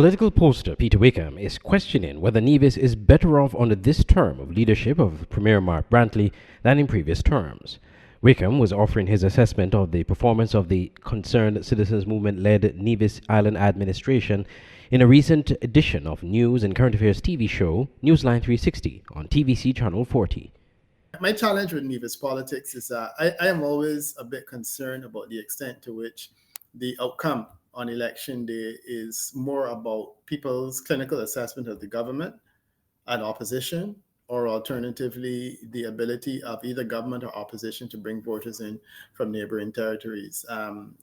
Political pollster Peter Wickham is questioning whether Nevis is better off under this term of leadership of Premier Mark Brantley than in previous terms. Wickham was offering his assessment of the performance of the Concerned Citizens Movement-led Nevis Island administration in a recent edition of news and current affairs TV show Newsline 360 on TVC Channel 40. My challenge with Nevis politics is that I am always a bit concerned about the extent to which the outcome on election day is more about people's clinical assessment of the government and opposition, or alternatively, the ability of either government or opposition to bring voters in from neighboring territories.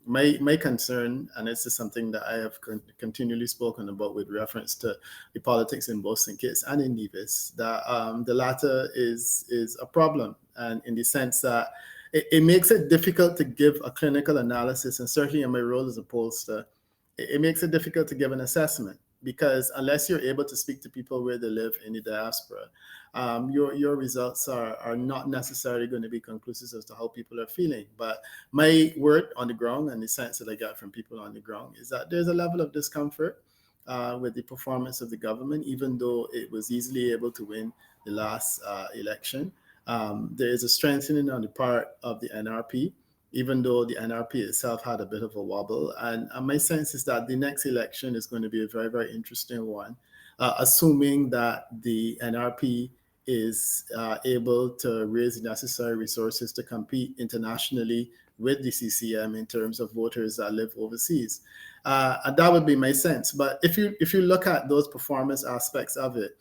My concern, and this is something that I have continually spoken about with reference to the politics in both St. Kitts and in Nevis, that the latter is a problem, and in the sense that it makes it difficult to give a clinical analysis, and certainly in my role as a pollster, it makes it difficult to give an assessment, because unless you're able to speak to people where they live in the diaspora, your results are not necessarily going to be conclusive as to how people are feeling. But my word on the ground and the sense that I got from people on the ground is that there's a level of discomfort with the performance of the government, even though it was easily able to win the last election. There is a strengthening on the part of the NRP, even though the NRP itself had a bit of a wobble. And my sense is that the next election is going to be a very, very interesting one, assuming that the NRP is able to raise the necessary resources to compete internationally with the CCM in terms of voters that live overseas. And that would be my sense. But if you look at those performance aspects of it,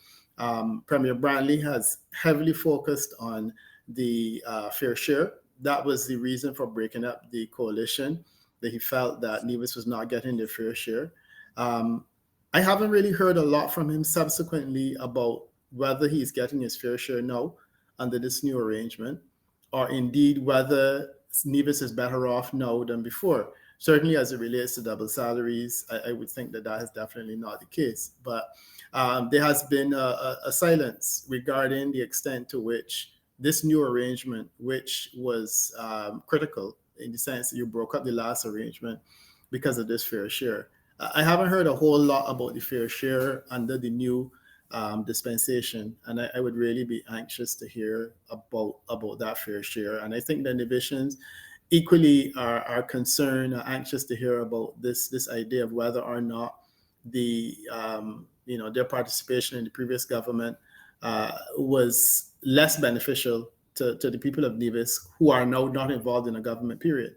Premier Brantley has heavily focused on the fair share. That was the reason for breaking up the coalition, that he felt that Nevis was not getting their fair share. I haven't really heard a lot from him subsequently about whether he's getting his fair share now under this new arrangement, or indeed whether Nevis is better off now than before. Certainly as it relates to double salaries, I would think that is definitely not the case. But there has been a silence regarding the extent to which this new arrangement, which was critical in the sense that you broke up the last arrangement because of this fair share. I haven't heard a whole lot about the fair share under the new dispensation, and I would really be anxious to hear about that fair share. And I think the divisions equally are concerned, are anxious to hear about this idea of whether or not their participation in the previous government was less beneficial to the people of Nevis, who are now not involved in a government period.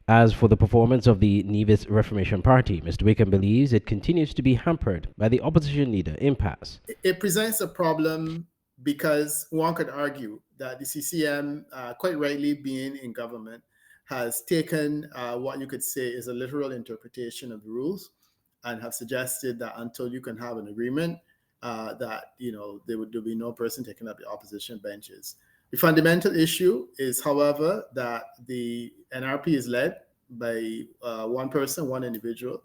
As for the performance of the Nevis Reformation Party, Mr. Wickham believes it continues to be hampered by the opposition leader impasse. It presents a problem because one could argue that the CCM, quite rightly being in government, has taken what you could say is a literal interpretation of the rules, and have suggested that until you can have an agreement, that there'll be no person taking up the opposition benches. The fundamental issue is, however, that the NRP is led by one person, one individual,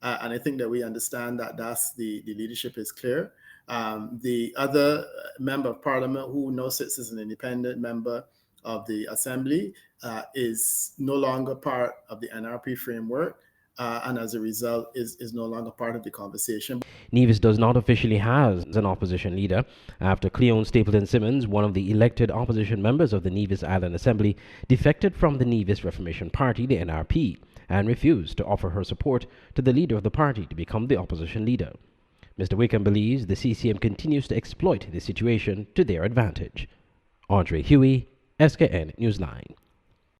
and I think that we understand that that's the leadership is clear. The other member of parliament, who now sits as an independent member of the assembly, is no longer part of the NRP framework. And as a result is no longer part of the conversation. Nevis does not officially have an opposition leader after Cleone Stapleton Simmons, one of the elected opposition members of the Nevis Island Assembly, defected from the Nevis Reformation Party, the NRP, and refused to offer her support to the leader of the party to become the opposition leader. Mr. Wickham believes the CCM continues to exploit this situation to their advantage. Andre Huey, SKN Newsline.